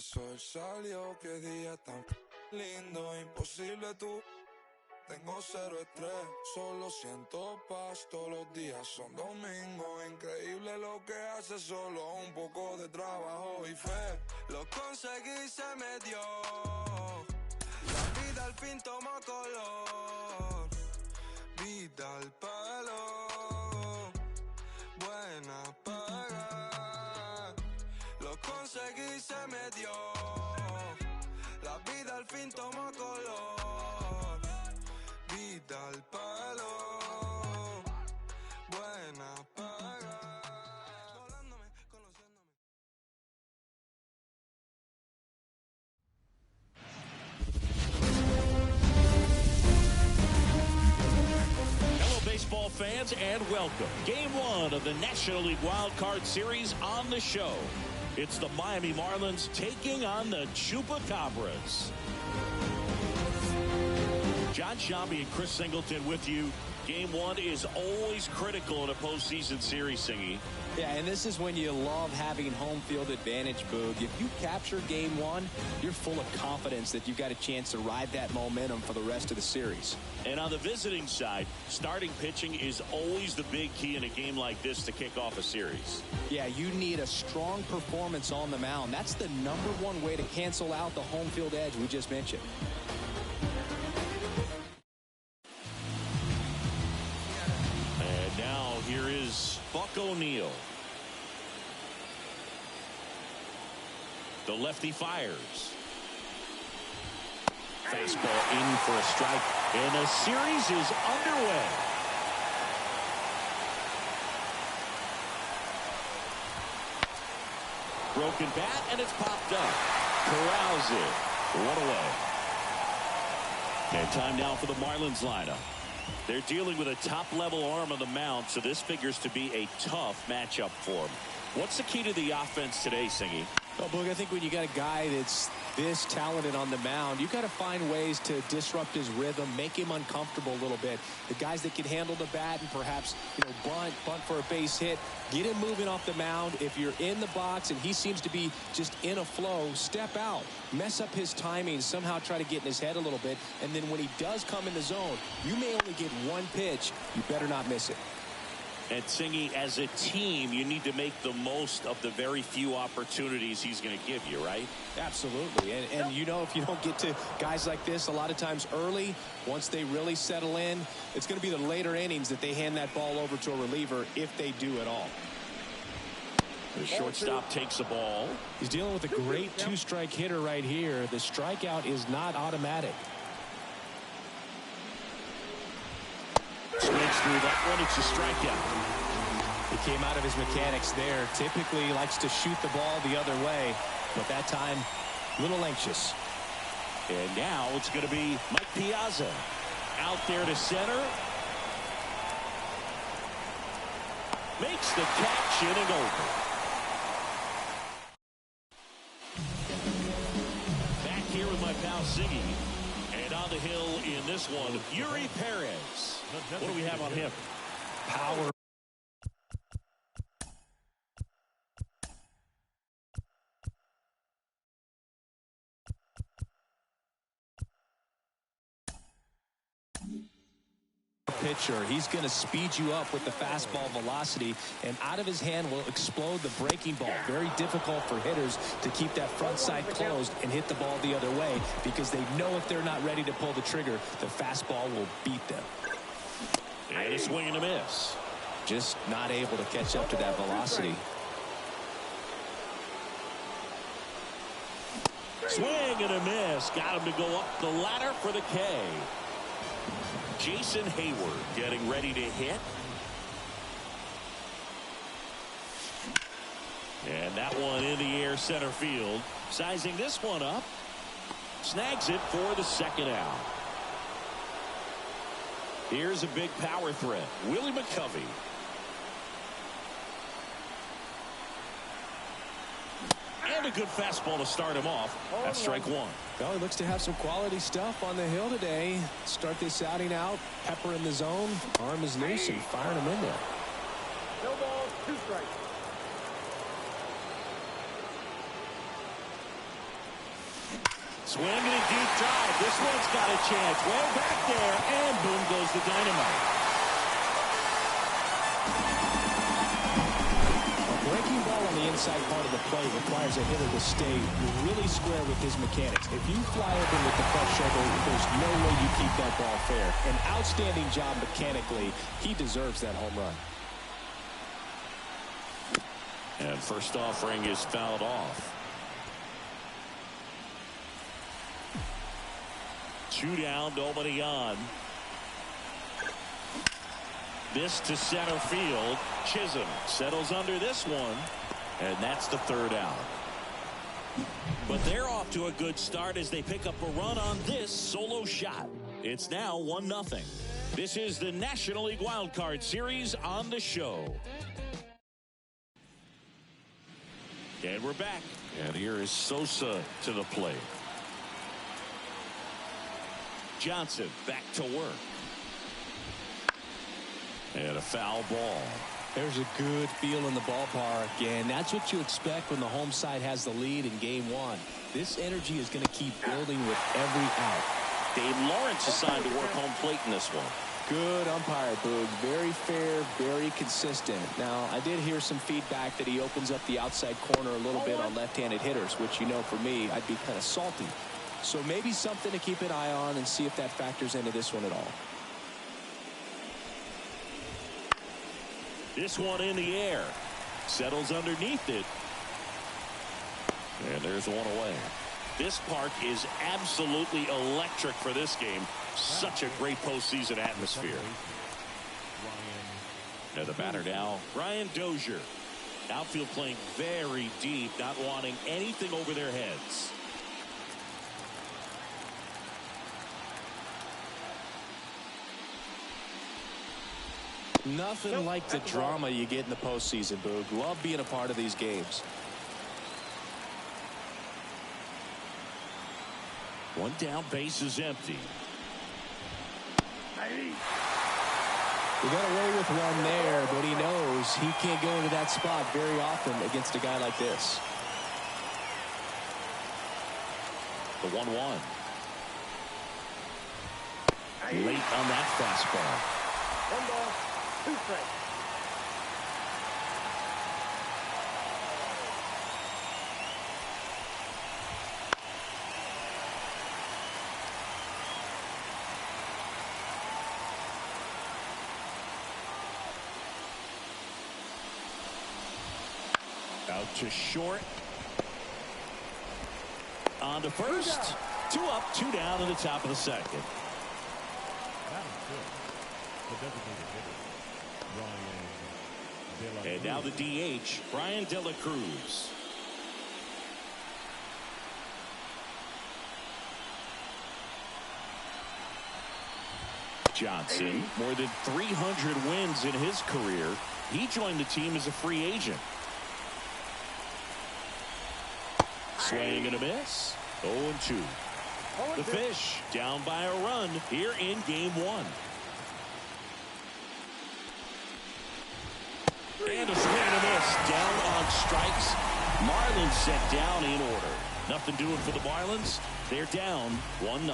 sol salió, qué día tan lindo, imposible tú. Tengo cero estrés, solo siento paz, todos los días son domingo. Increíble lo que hace, solo un poco de trabajo y fe. Lo conseguí, se me dio. La vida al fin tomó color. Vida al palo, buena paga. Lo conseguí, se me dio. La vida al fin tomó color. Vida al palo, buena paga. Volándome, conociéndome. Hello, baseball fans, and welcome. Game 1 of the National League Wild Card Series on the show. It's the Miami Marlins taking on the Chupacabras. John Shambi and Chris Singleton with you. Game 1 is always critical in a postseason series, Singy. Yeah, and this is when you love having home field advantage, Boog. If you capture Game 1, you're full of confidence that you've got a chance to ride that momentum for the rest of the series. And on the visiting side, starting pitching is always the big key in a game like this to kick off a series. Yeah, you need a strong performance on the mound. That's the #1 way to cancel out the home field edge we just mentioned. And now here is Buck O'Neil. The lefty fires. Fastball in for a strike, and the series is underway. Broken bat, and it's popped up. Corrals it. 1 away. And time now for the Marlins lineup. They're dealing with a top-level arm on the mound, so this figures to be a tough matchup for them. What's the key to the offense today, Singy? Well, Boog, I think when you got a guy that's this talented on the mound, you got to find ways to disrupt his rhythm, make him uncomfortable a little bit. The guys that can handle the bat and perhaps, bunt for a base hit, get him moving off the mound. If you're in the box and he seems to be just in a flow, step out, mess up his timing, somehow try to get in his head a little bit. And then when he does come in the zone, you may only get one pitch. You better not miss it. And Singy, as a team, you need to make the most of the very few opportunities he's going to give you, right? Absolutely. And if you don't get to guys like this a lot of times early, once they really settle in, it's going to be the later innings that they hand that ball over to a reliever if they do at all. The shortstop takes the ball. He's dealing with a great two-strike hitter right here. The strikeout is not automatic. Swings through that one. It's a strikeout. He came out of his mechanics there. Typically likes to shoot the ball the other way, but that time a little anxious. And now it's going to be Mike Piazza out there to center. Makes the catch, inning over. Back here with my pal Ziggy. And on the hill in this one, Yuri Perez. What do we have on him? Power. Pitcher. He's going to speed you up with the fastball velocity, and out of his hand will explode the breaking ball. Very difficult for hitters to keep that front side closed and hit the ball the other way, because they know if they're not ready to pull the trigger, the fastball will beat them. And a swing and a miss. Just not able to catch up to that velocity. Swing and a miss. Got him to go up the ladder for the K. Jason Hayward getting ready to hit. And that one in the air center field. Sizing this one up. Snags it for the second out. Here's a big power threat. Willie McCovey. And a good fastball to start him off. That's strike one. Well, he looks to have some quality stuff on the hill today. Start this outing out. Pepper in the zone. Arm is loose and firing him in there. No balls, 2 strikes. Swing and a deep drive. This one's got a chance. Way back there, and boom goes the dynamite. A breaking ball on the inside part of the plate requires a hitter to stay really square with his mechanics. If you fly open with the front shoulder, there's no way you keep that ball fair. An outstanding job mechanically. He deserves that home run. And first offering is fouled off. 2 down, nobody on. This to center field. Chisholm settles under this one, and that's the 3rd out. But they're off to a good start as they pick up a run on this solo shot. It's now 1-0. This is the National League Wild Card Series on the show. And we're back. And here is Sosa to the plate. Johnson back to work. And a foul ball. There's a good feel in the ballpark, and that's what you expect when the home side has the lead in game 1. This energy is going to keep building with every out. Dave Lawrence assigned to work home plate in this one. Good umpire, Boog. Very fair, very consistent. Now, I did hear some feedback that he opens up the outside corner a little bit on left-handed hitters, which, you know, for me, I'd be kind of salty. So maybe something to keep an eye on and see if that factors into this one at all. This one in the air. Settles underneath it. And there's one away. This park is absolutely electric for this game. Such a great postseason atmosphere. And the batter now, Brian Dozier. Outfield playing very deep, not wanting anything over their heads. Nothing like the drama you get in the postseason, Boog. Love being a part of these games. One down, base is empty. He got away with one there, but he knows he can't go into that spot very often against a guy like this. The 1-1. Late on that fastball. 1 ball, 2 strikes. Out to short. On to first. 2 up, 2 down in the top of the 2nd. And now the DH, Brian De La Cruz. Johnson, more than 300 wins in his career. He joined the team as a free agent. Swing and a miss. 0-2. The Fish down by a run here in game 1. And a swing and a miss. Down on strikes. Marlins set down in order. Nothing doing for the Marlins. They're down 1-0.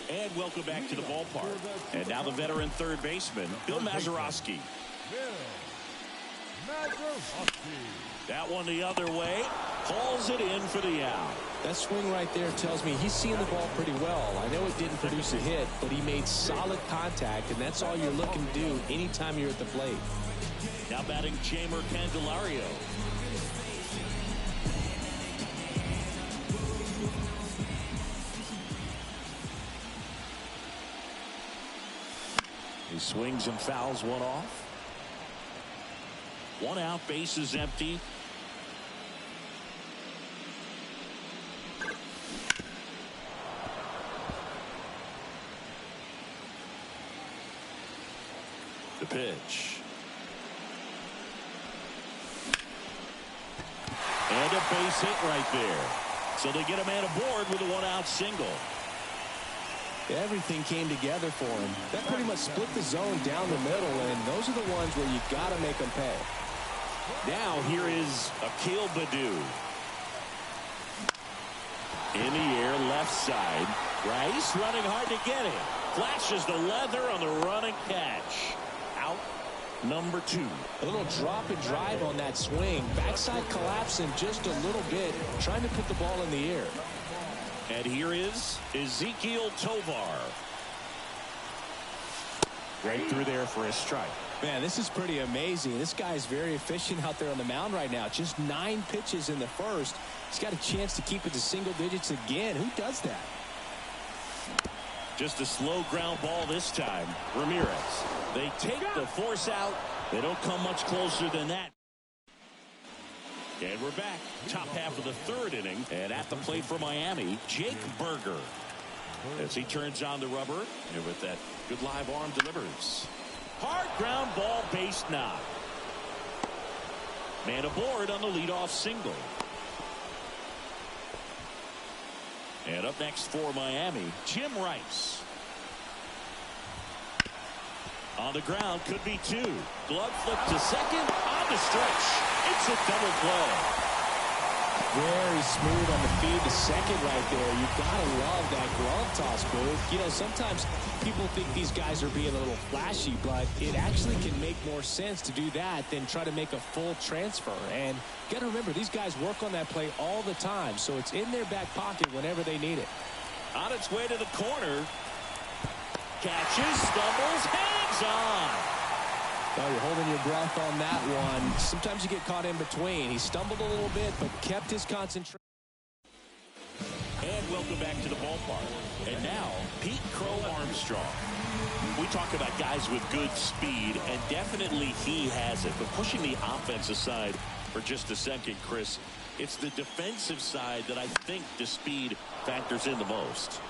And welcome back to the ballpark. And now the veteran third baseman, Bill Mazeroski. That one the other way. Hauls it in for the out. That swing right there tells me he's seeing the ball pretty well. I know it didn't produce a hit, but he made solid contact, and that's all you're looking to do anytime you're at the plate. Now batting Jamer Candelario. He swings and fouls one off. 1 out, base is empty. The pitch. And a base hit right there. So they get a man aboard with a one-out single. Everything came together for him. That pretty much split the zone down the middle, and those are the ones where you got to make them pay. Now here is Akil Baddoo. In the air, left side. Rice running hard to get it. Flashes the leather on the run and catch. Out number 2. A little drop and drive on that swing. Backside collapsing just a little bit, trying to put the ball in the air. And here is Ezekiel Tovar. Right through there for a strike. Man, this is pretty amazing. This guy is very efficient out there on the mound right now. Just 9 pitches in the first. He's got a chance to keep it to single digits again. Who does that? Just a slow ground ball this time. Ramirez. They take the force out. They don't come much closer than that. And we're back. Top half of the 3rd inning. And at the plate for Miami, Jake Berger. As he turns on the rubber. And with that good live arm delivers. Hard ground ball, base knock. Man aboard on the leadoff single. And up next for Miami, Jim Rice. On the ground, could be 2. Glove flip to second, on the stretch. It's a double play. Very smooth on the feed to second right there. You gotta love that glove toss, Booth. You know, sometimes people think these guys are being a little flashy, but it actually can make more sense to do that than try to make a full transfer. And you gotta remember, these guys work on that play all the time, so it's in their back pocket whenever they need it. On its way to the corner. Catches, stumbles, hangs on. Oh, you're holding your breath on that one. Sometimes you get caught in between. He stumbled a little bit, but kept his concentration. And welcome back to the ballpark. And now, Pete Crow Armstrong. We talk about guys with good speed, and definitely he has it. But pushing the offense aside for just a second, Chris, it's the defensive side that I think the speed factors in the most.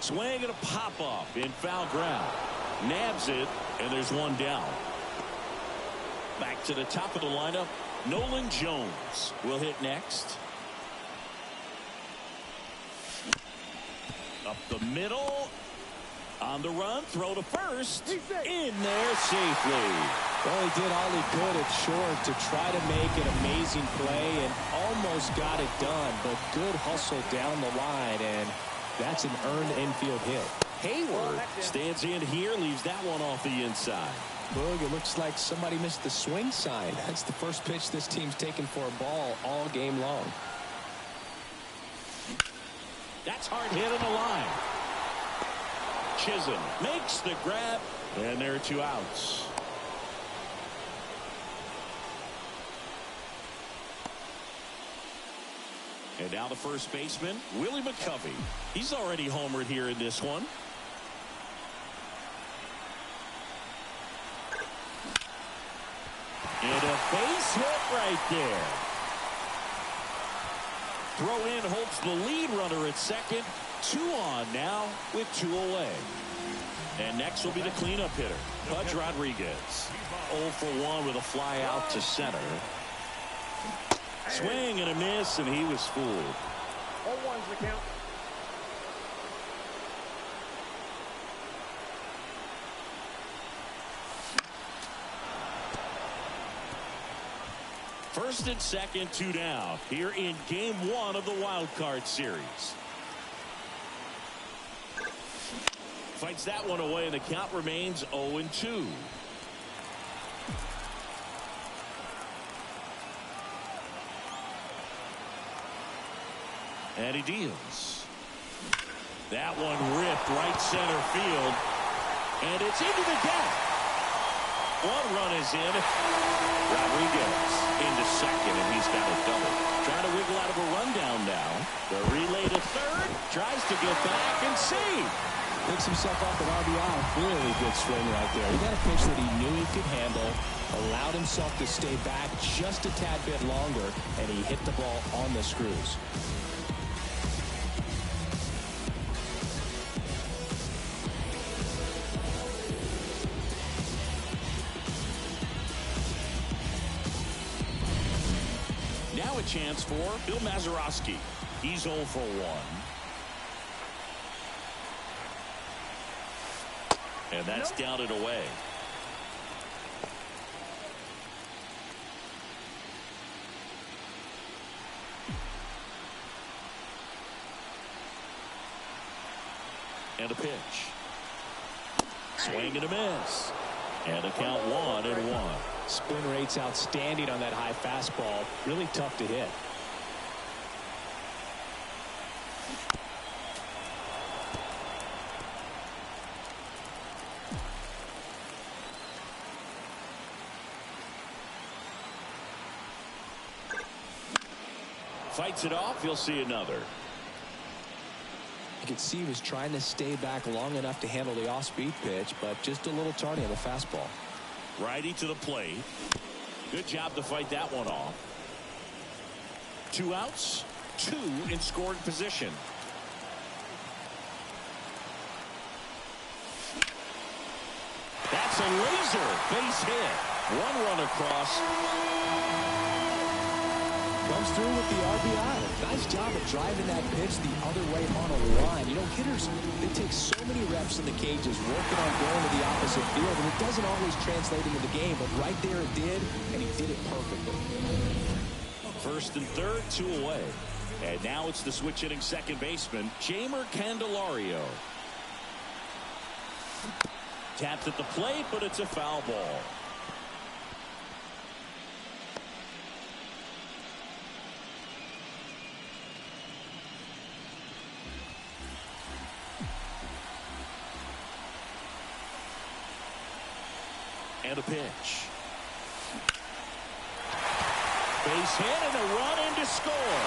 Swing and a pop-off in foul ground. Nabs it, and there's one down. Back to the top of the lineup, Nolan Jones will hit next. Up the middle. On the run, throw to first. In there safely. Well, he did all he could at short to try to make an amazing play and almost got it done, but good hustle down the line, and that's an earned infield hit. Hayward stands in here, leaves that one off the inside. Boog, it looks like somebody missed the swing sign. That's the first pitch this team's taken for a ball all game long. That's hard hit on the line. Chisholm makes the grab, and there are 2 outs. And now the first baseman, Willie McCovey. He's already homered here in this one. And a base hit right there. Throw in holds the lead runner at second. 2 on now with 2 away. And next will be the cleanup hitter, Pudge Rodriguez. 0 for 1 with a fly out to center. Swing and a miss, and he was fooled. 0-1's the count. First and second, 2 down here in game 1 of the wild card series. Fights that one away, and the count remains 0-2. And he deals. That one ripped right center field. And it's into the gap. 1 run is in. Rodriguez into second, and he's got a double. Trying to wiggle out of a rundown now. The relay to third. Tries to get back and save. Picks himself up an RBI. Really good swing right there. He got a pitch that he knew he could handle. Allowed himself to stay back just a tad bit longer, and he hit the ball on the screws. Now a chance for Bill Mazeroski. He's 0 for 1. And that's down and away. And a pitch. Swing and a miss. And a count 1-1. Spin rate's outstanding on that high fastball. Really tough to hit. Fights it off. You'll see another. You could see he was trying to stay back long enough to handle the off-speed pitch, but just a little tardy on the fastball. Righty to the plate. Good job to fight that one off. 2 outs, 2 in scoring position. That's a laser base hit. 1 run across. Comes through with the RBI. Nice job of driving that pitch the other way on a line. You know, hitters, they take so many reps in the cages working on going to the opposite field, and it doesn't always translate into the game, but right there it did, and he did it perfectly. First and third, 2 away. And now it's the switch hitting second baseman, Jamer Candelario. Tapped at the plate, but it's a foul ball. And a pitch. Base hit and a run in to score.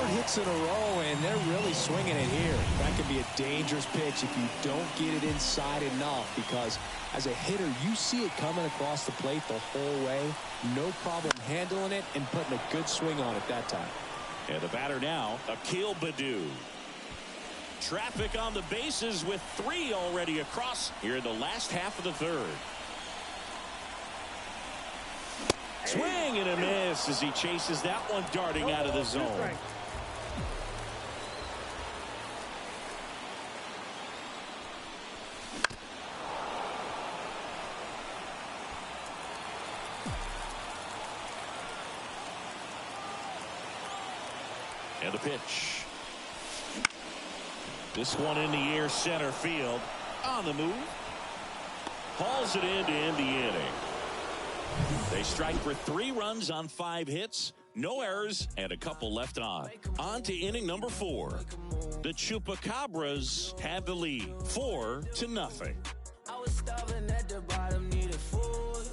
4 hits in a row, and they're really swinging it here. That could be a dangerous pitch if you don't get it inside enough, because as a hitter, you see it coming across the plate the whole way. No problem handling it and putting a good swing on it that time. And the batter now, Akil Baddoo. Traffic on the bases with 3 already across here in the last half of the third. Swing and a miss as he chases that one darting out of the zone. And the pitch. This one in the air, center field. On the move. Hauls it in to end the inning. They strike for 3 runs on 5 hits. No errors and a couple left on. On to inning number 4. The Chupacabras have the lead 4-0. I was starving at the bottom, needed food.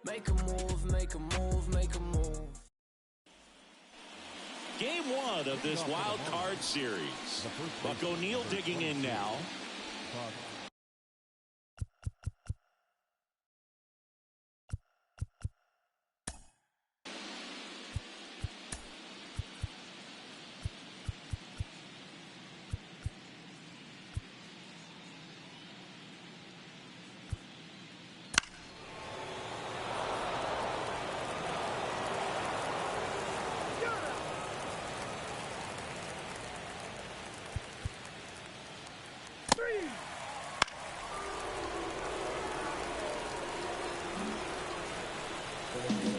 Make a move, make a move, make a move. Game 1 of this wild card series. Buck O'Neil digging in now.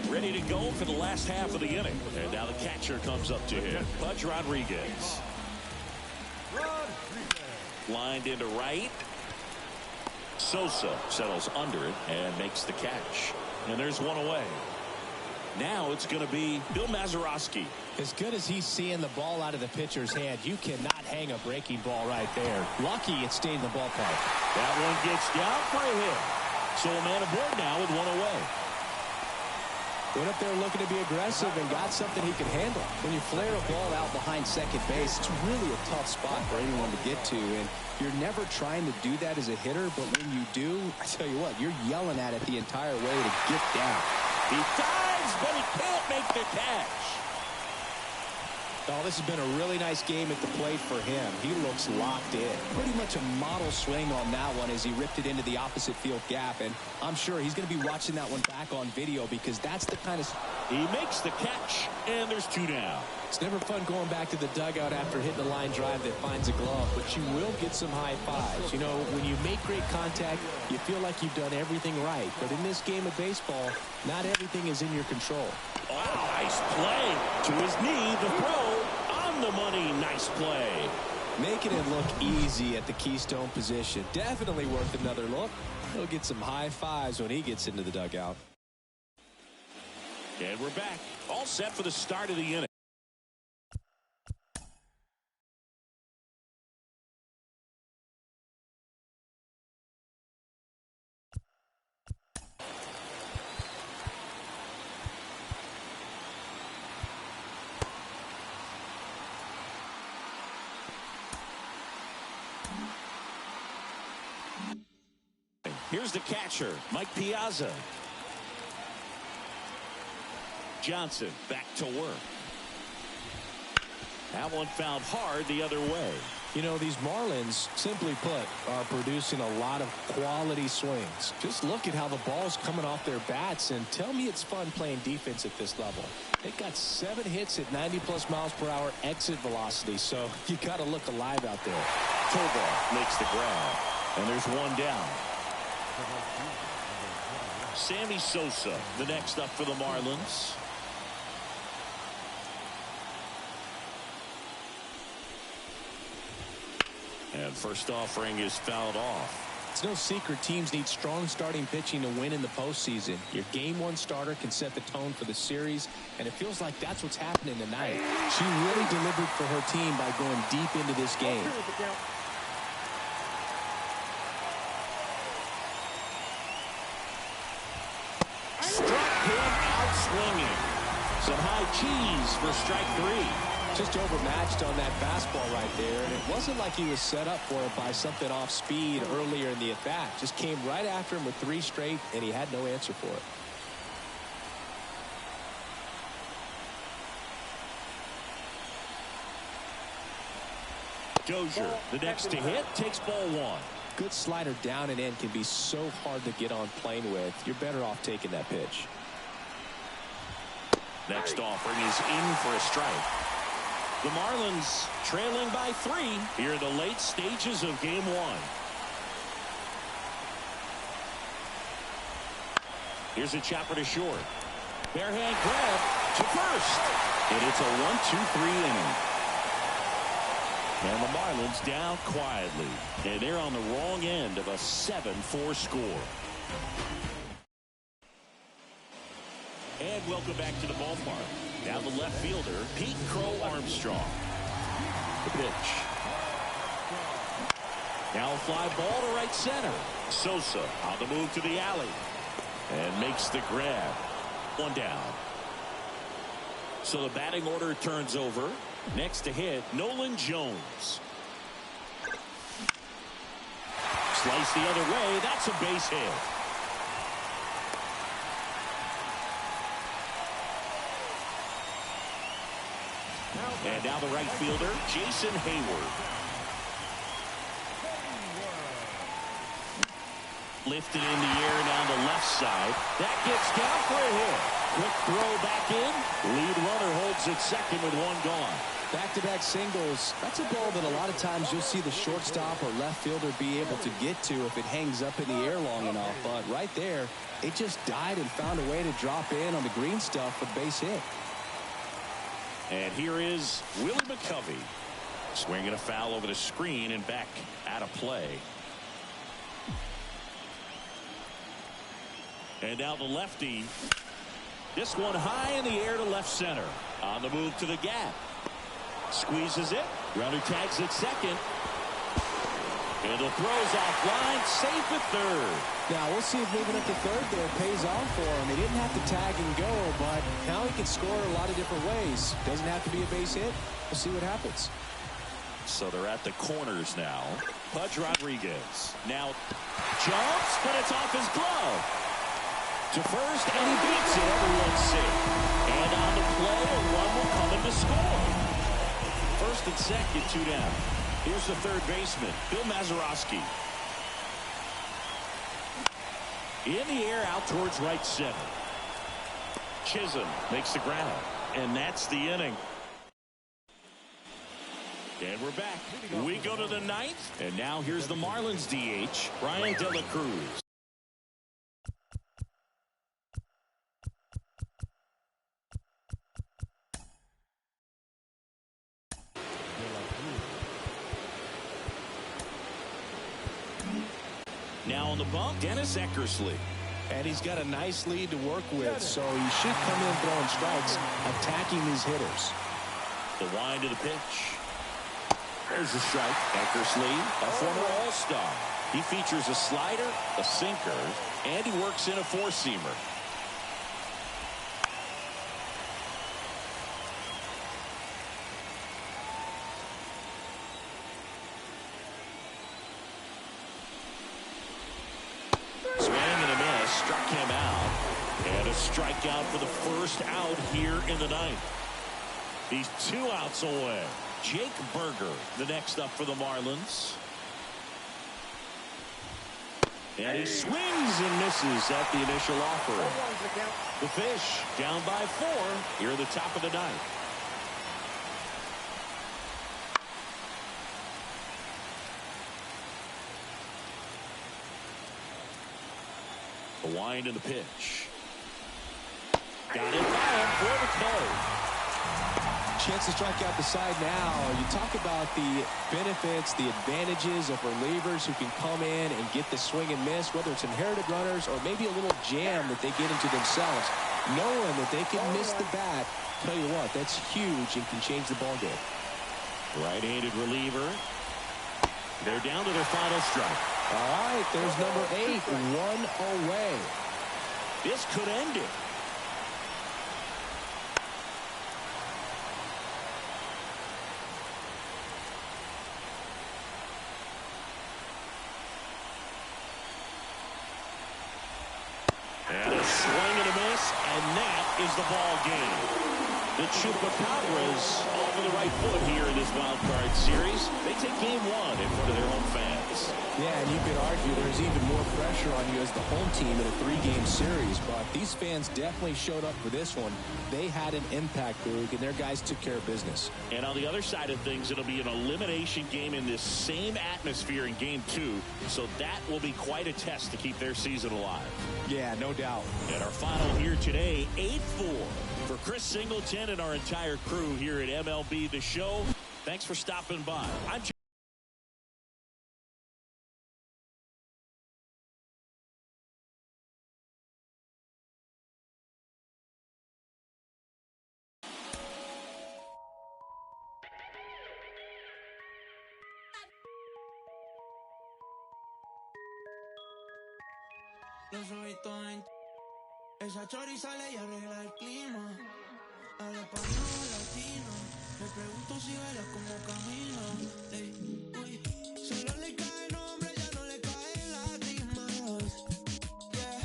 Ready to go for the last half of the inning. And now the catcher comes up to him. Pudge Rodriguez. Lined into right. Sosa settles under it and makes the catch. And there's one away. Now it's going to be Bill Mazeroski. As good as he's seeing the ball out of the pitcher's hand, you cannot hang a breaking ball right there. Lucky it stayed in the ballpark. That one gets down for a hit. So a man aboard now with one away. Went up there looking to be aggressive and got something he can handle. When you flare a ball out behind second base, it's really a tough spot for anyone to get to. And you're never trying to do that as a hitter, but when you do, I tell you what, you're yelling at it the entire way to get down. He dives, but he can't make the catch. Oh, this has been a really nice game at the plate for him. He looks locked in. Pretty much a model swing on that one as he ripped it into the opposite field gap. And I'm sure he's going to be watching that one back on video because that's the kind of... He makes the catch, and there's 2 down. It's never fun going back to the dugout after hitting a line drive that finds a glove, but you will get some high fives. You know, when you make great contact, you feel like you've done everything right. But in this game of baseball, not everything is in your control. Oh, nice play. To his knee, the throw on the money. Nice play. Making it look easy at the keystone position. Definitely worth another look. He'll get some high fives when he gets into the dugout. And we're back. All set for the start of the inning. Here's the catcher, Mike Piazza. Johnson back to work. That one fouled hard the other way. You know, these Marlins, simply put, are producing a lot of quality swings. Just look at how the ball's coming off their bats, and tell me it's fun playing defense at this level. They've got 7 hits at 90+ miles per hour exit velocity, so you got to look alive out there. Tobar makes the grab, and there's 1 down. Sammy Sosa, the next up for the Marlins. And first offering is fouled off. It's no secret teams need strong starting pitching to win in the postseason. Your game 1 starter can set the tone for the series, and it feels like that's what's happening tonight. She really delivered for her team by going deep into this game. Struck him out swinging. Some high cheese for strike 3. Just overmatched on that fastball right there, and it wasn't like he was set up for it by something off speed earlier in the at-bat. Just came right after him with 3 straight, and he had no answer for it. Dozier, the next to hit, takes ball 1. Good slider down and in can be so hard to get on plane with. You're better off taking that pitch. Next offering is in for a strike. The Marlins trailing by 3 here in the late stages of game 1. Here's a chopper to short. Barehand grab to first. And it's a 1-2-3 inning. And the Marlins down quietly. And they're on the wrong end of a 7-4 score. And welcome back to the ballpark. Now the left fielder, Pete Crow Armstrong. The pitch. Now a fly ball to right center. Sosa on the move to the alley. And makes the grab. 1 down. So the batting order turns over. Next to hit, Nolan Jones. Slice the other way. That's a base hit. And now the right fielder, Jason Hayward. Lifted in the air down the left side. That gets down for a hit. Quick throw back in. Lead runner holds at second with 1 gone. Back-to-back singles. That's a ball that a lot of times you'll see the shortstop or left fielder be able to get to if it hangs up in the air long enough. But right there, it just died and found a way to drop in on the green stuff for base hit. And here is Willie McCovey. Swinging a foul over the screen and back out of play. And now the lefty. This one high in the air to left center. On the move to the gap. Squeezes it. Runner tags at second. And the throw's offline. Safe at third. Now we'll see if moving up to third there pays off for him. He didn't have to tag and go, but now he can score a lot of different ways. Doesn't have to be a base hit. We'll see what happens. So they're at the corners now. Pudge Rodriguez now jumps, but it's off his glove. To first, and he beats it. Everyone's safe. And on the play, a run will come in to score. First and second, 2 down. Here's the third baseman, Bill Mazeroski. In the air, out towards right center. Chisholm makes the grab, and that's the inning. And we're back. We go to the ninth, and now here's the Marlins DH, Brian De La Cruz. Now on the bump, Dennis Eckersley. And he's got a nice lead to work with, so he should come in throwing strikes, attacking these hitters. The wind of the pitch. There's a strike. Eckersley, a former All-Star. He features a slider, a sinker, and he works in a four-seamer. Struck him out, and a strikeout for the first out here in the ninth. He's 2 outs away. Jake Berger, the next up for the Marlins. And he swings and misses at the initial offering. The Fish down by 4 here at the top of the ninth. The wind and the pitch. Got it by him for the K. Chance to strike out the side now. You talk about the benefits, the advantages of relievers who can come in and get the swing and miss, whether it's inherited runners or maybe a little jam that they get into themselves. Knowing that they can miss the bat, tell you what, that's huge and can change the ball game. Right-handed reliever. They're down to their final strike. All right, there's number 8, 1 away. This could end it. And a swing and a miss, and that is the ball game. The Chupacabras off of the right foot here in this wild card series. They take game 1 in front of their home fans. Yeah, and you could argue there's even more pressure on you as the home team in a 3-game series, but these fans definitely showed up for this one. They had an impact, Boog, and their guys took care of business. And on the other side of things, it'll be an elimination game in this same atmosphere in game 2, so that will be quite a test to keep their season alive. Yeah, no doubt. And our final here today, 8-4. For Chris Singleton and our entire crew here at MLB The Show, thanks for stopping by. I'm Los ojitos en... Esa chori sale y arregla el clima. Habla español latino. Me pregunto si baila como camina. Ey, uy. Solo le cae nombre, ya no le caen lágrimas. Yeah.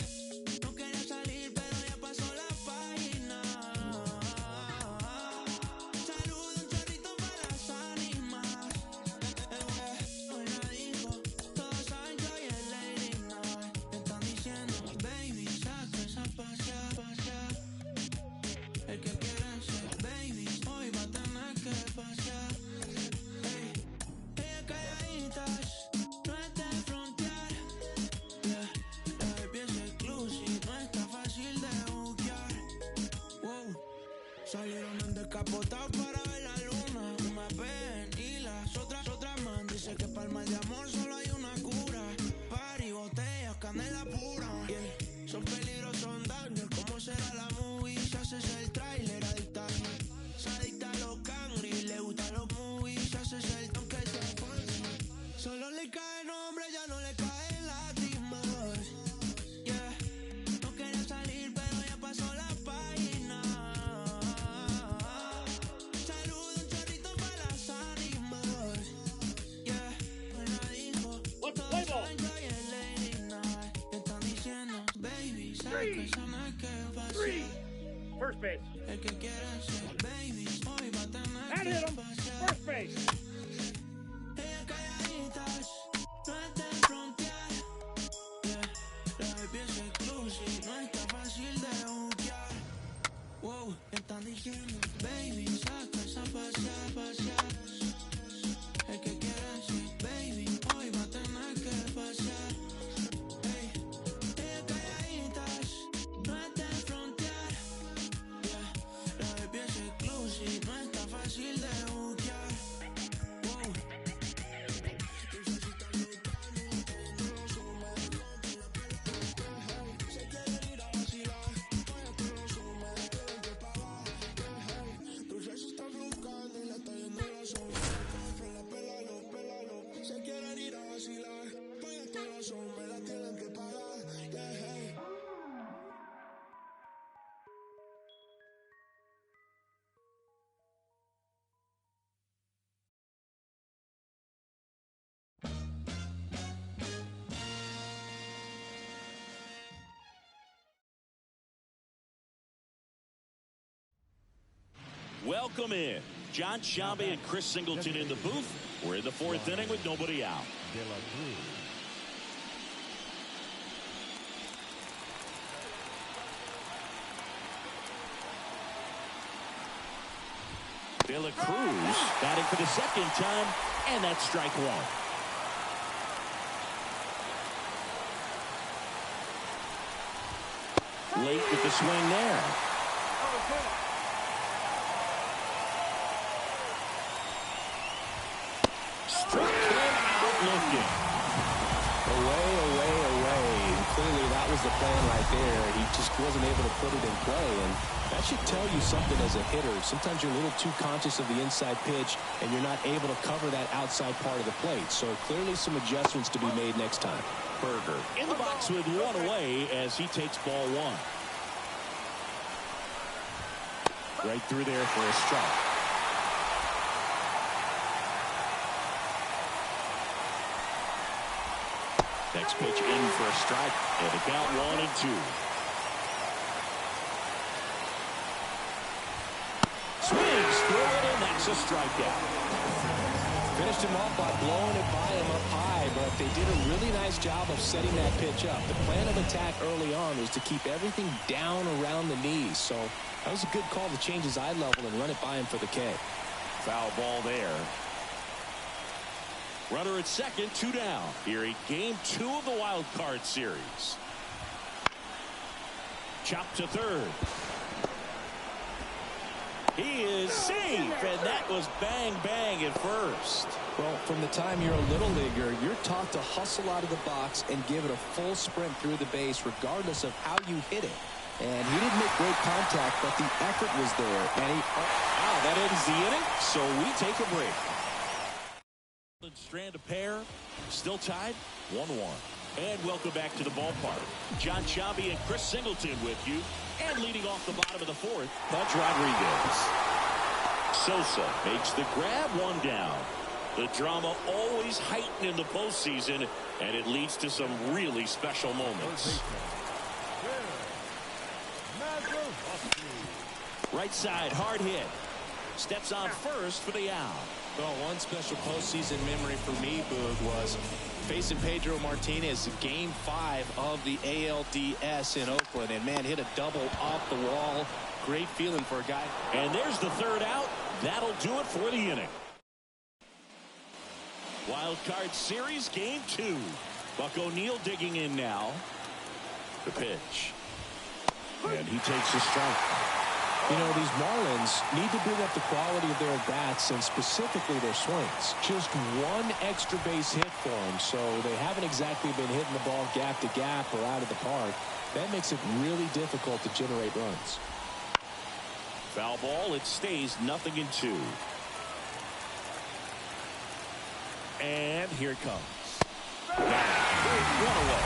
No quería salir, pero ya pasó la página. Saludo un chorrito para las ánimas. Hoy la dijo, todos saben que hoy es Lady Night. Me están diciendo, baby, saca esa pasea. El que quiera ser baby, hoy va a tener que pasear. Hey, ella calladitas, no es de frontear. Yeah, la baby es exclusive, no está fácil de buquear. Wow, salieron en descapotado para ver la luna. Una ven y las otras man. Dice que para el mal de amor solo hay una cura. Party, botellas, canela pura. Yeah, son peligrosos, son daños. ¿Cómo será la movie? Se hace el trailer adicta. Se adicta a los cangri, le gustan los movies. Se hace el toque de falso. Solo le cae nombre, ya no le caen lágrimas. Yeah, no quería salir, pero ya pasó la página. Saludo un chorrito para las ánimas. Yeah, buena dijo. Todos saben que hoy es Lady Night. Me están diciendo, baby, saca esa no hay que pasear. First base. El que quiera ser baby, hoy va a tener That que hit him. pasear. First base. base. Ella calladitas, no es de frontear. Yeah. La baby es exclusive, no está fácil de buquear. Wow, están diciendo, baby, saca esa pasear, pasear. El que quiera así, baby, hoy va a tener que pasear. Hey, ella calladitas, no es de frontear. Yeah, la baby es exclusive, no está fácil de buquear. Wow. Welcome in. John Shambi and Chris Singleton in the booth. We're in the fourth inning with nobody out. De La Cruz batting for the second time, and that's strike one. Late with the swing there. Struck him out looking. Away, away, away. And clearly that was the plan right there. He just wasn't able to put it in play. And that should tell you something as a hitter. Sometimes you're a little too conscious of the inside pitch, and you're not able to cover that outside part of the plate. So clearly some adjustments to be made next time. Berger in the box with one away as he takes ball one. Right through there for a strike. Next pitch in for a strike, and a count 1-2. Swings through it, and that's a strikeout. Finished him off by blowing it by him up high, but they did a really nice job of setting that pitch up. The plan of attack early on was to keep everything down around the knees, so that was a good call to change his eye level and run it by him for the K. Foul ball there. Runner at second, 2 down. Here in game 2 of the wild card series. Chop to third. He is safe, and that was bang, bang at first. Well, from the time you're a little leaguer, you're taught to hustle out of the box and give it a full sprint through the base, regardless of how you hit it. And he didn't make great contact, but the effort was there. And wow, that ends the inning, so we take a break. Strand a pair, still tied, 1-1. And welcome back to the ballpark. John Shambi and Chris Singleton with you. And leading off the bottom of the fourth, Pudge Rodriguez. Sosa makes the grab, 1 down. The drama always heightened in the postseason, and it leads to some really special moments. Right side, hard hit. Steps on first for the out. Well, one special postseason memory for me, Boog, was facing Pedro Martinez game 5 of the ALDS in Oakland. And, man, hit a double off the wall. Great feeling for a guy. And there's the third out. That'll do it for the inning. Wild card series, game 2. Buck O'Neil digging in now. The pitch. And he takes a strike. You know, these Marlins need to bring up the quality of their at-bats and specifically their swings. Just one extra base hit for them, so they haven't exactly been hitting the ball gap to gap or out of the park. That makes it really difficult to generate runs. Foul ball, it stays 0-2. And here it comes. One away.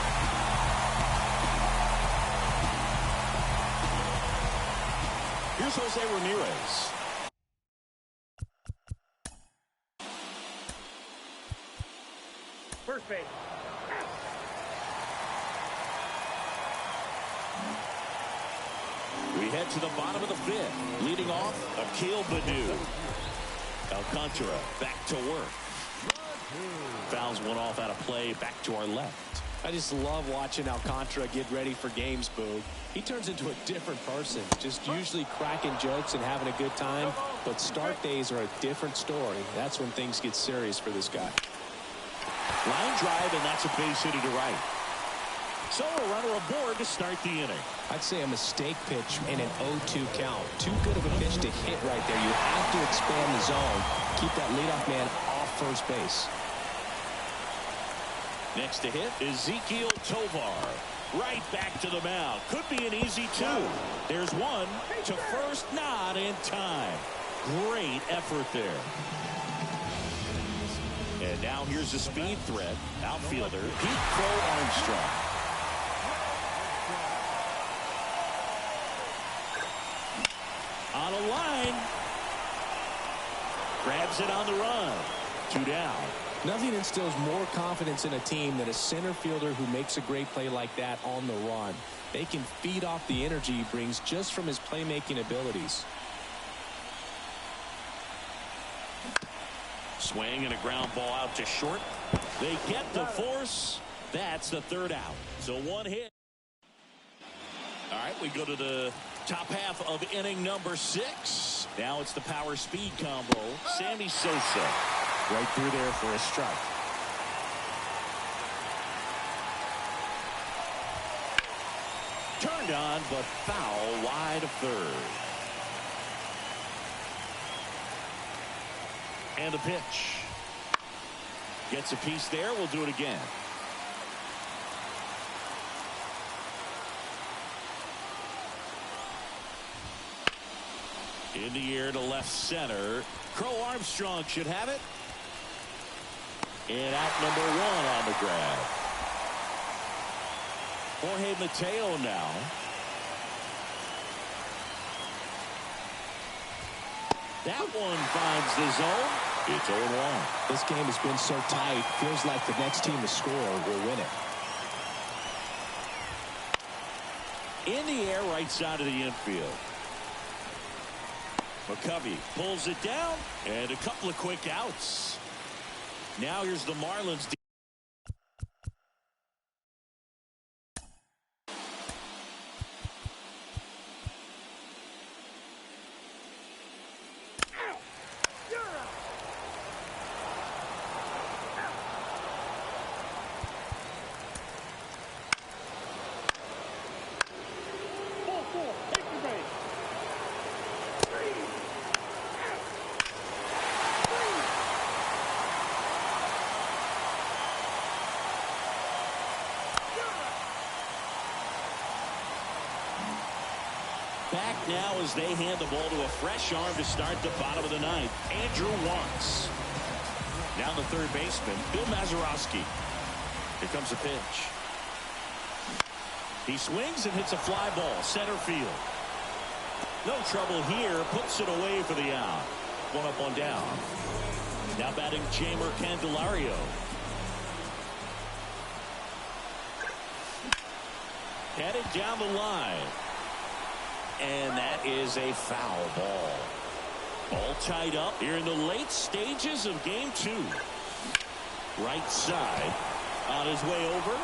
Here's Jose Ramirez. First base. We head to the bottom of the 5th. Leading off, Akil Baddoo. Alcantara back to work. Fouls one off out of play. Back to our left. I just love watching Alcantara get ready for games, Boo. He turns into a different person, just usually cracking jokes and having a good time. But start days are a different story. That's when things get serious for this guy. Line drive, and that's a base hit to right. So a runner aboard to start the inning. I'd say a mistake pitch and an 0-2 count. Too good of a pitch to hit right there. You have to expand the zone. Keep that leadoff man off first base. Next to hit, Ezekiel Tovar. Right back to the mound. Could be an easy two. There's one to first, not in time. Great effort there. And now here's a speed threat. Outfielder Pete Crow Armstrong. On a line. Grabs it on the run. 2 down. Nothing instills more confidence in a team than a center fielder who makes a great play like that on the run. They can feed off the energy he brings just from his playmaking abilities. Swing and a ground ball out to short. They get the force. That's the 3rd out. So 1 hit. All right, we go to the top half of inning number 6. Now it's the power speed combo. Sammy Sosa. Right through there for a strike. Turned on, but foul wide of 3rd. And the pitch. Gets a piece there. We'll do it again. In the air to left center. Crow Armstrong should have it. And out number 1 on the grab. Jorge Mateo now. That one finds the zone. It's 0-1. This game has been so tight. Feels like the next team to score will win it. In the air, right side of the infield. McCovey pulls it down, and a couple of quick outs. Now here's the Marlins. Back now as they hand the ball to a fresh arm to start the bottom of the 9th. Andrew Wantz. Now the 3rd baseman, Bill Mazeroski. Here comes the pitch. He swings and hits a fly ball, center field. No trouble here, puts it away for the out. 1 up, 1 down. Now batting Jamer Candelario. Headed down the line. And that is a foul ball. All tied up here in the late stages of game 2. Right side on his way over.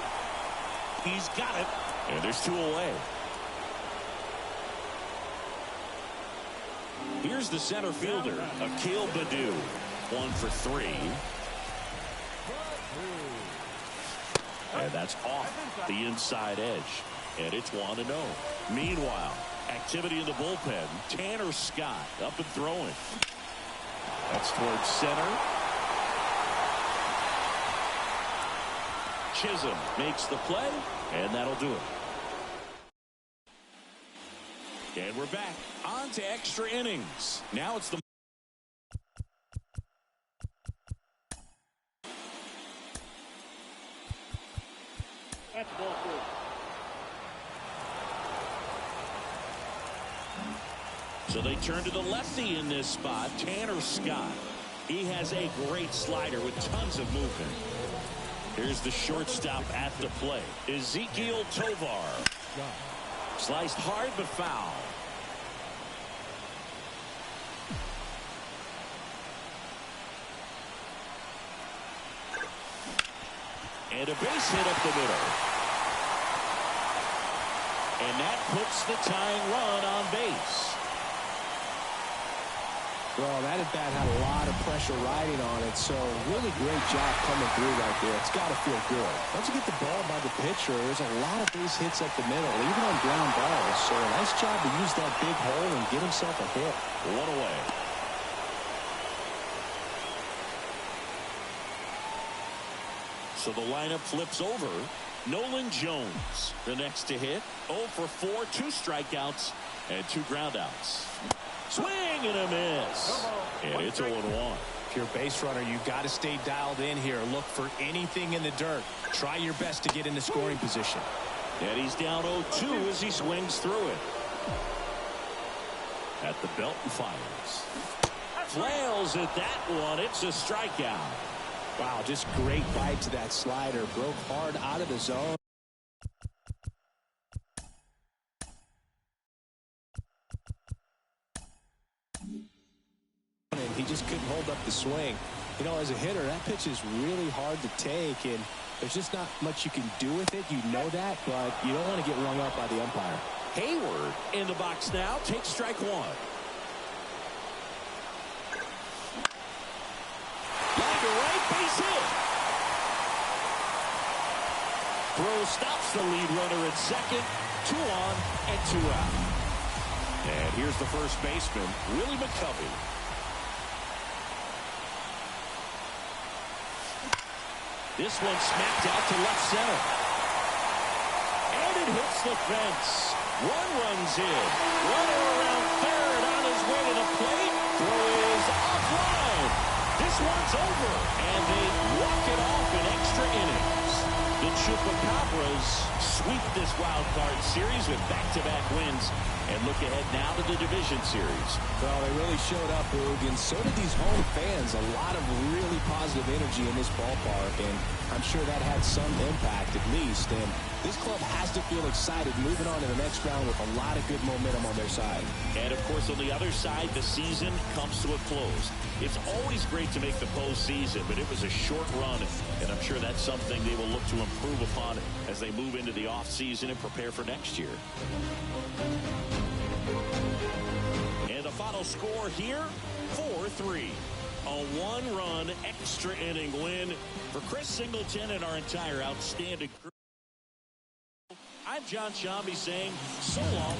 He's got it. And there's 2 away. Here's the center fielder, Akil Baddoo. 1 for 3. And that's off the inside edge. And it's 1-0. Meanwhile, activity in the bullpen. Tanner Scott up and throwing. That's towards center. Chisholm makes the play, and that'll do it. And we're back on to extra innings. Now it's the That's ball 4. So they turn to the lefty in this spot, Tanner Scott. He has a great slider with tons of movement. Here's the shortstop at the plate, Ezekiel Tovar. Sliced hard but foul. And a base hit up the middle. And that puts the tying run on base. Well, that at-bat had a lot of pressure riding on it, so really great job coming through right there. It's got to feel good. Once you get the ball by the pitcher, there's a lot of base hits up the middle, even on ground balls. So a nice job to use that big hole and get himself a hit. One away. So the lineup flips over. Nolan Jones, the next to hit. 0 for 4, 2 strikeouts, and 2 groundouts. Swing and a miss. And it's 0-1. If you're a base runner, you've got to stay dialed in here. Look for anything in the dirt. Try your best to get into scoring position. And he's down 0-2 as he swings through it. At the belt and fires. Flails at that one. It's a strikeout. Wow, just great bite to that slider. Broke hard out of the zone. And he just couldn't hold up the swing. You know, as a hitter, that pitch is really hard to take, and there's just not much you can do with it. You know that, but you don't want to get rung up by the umpire. Hayward in the box now. Takes strike 1. Line to right, base hit. Throw stops the lead runner at second. 2 on and 2 out. And here's the first baseman, Willie McCovey. This one smacked out to left center. And it hits the fence. 1 runs in. Runner around third on his way to the plate. Throw is offline. This one's over. And they walk it off in extra innings. The Chupacabras sweep this wild card series with back-to-back wins and look ahead now to the division series. Well, they really showed up, Boog, and so did these home fans. A lot of really positive energy in this ballpark, and I'm sure that had some impact at least. And this club has to feel excited moving on to the next round with a lot of good momentum on their side. And, of course, on the other side, the season comes to a close. It's always great to make the postseason, but it was a short run, and I'm sure that's something they will look to improve upon as they move into the offseason and prepare for next year. And the final score here, 4-3. A 1-run extra inning win for Chris Singleton and our entire outstanding crew. I'm John Shambi saying so long.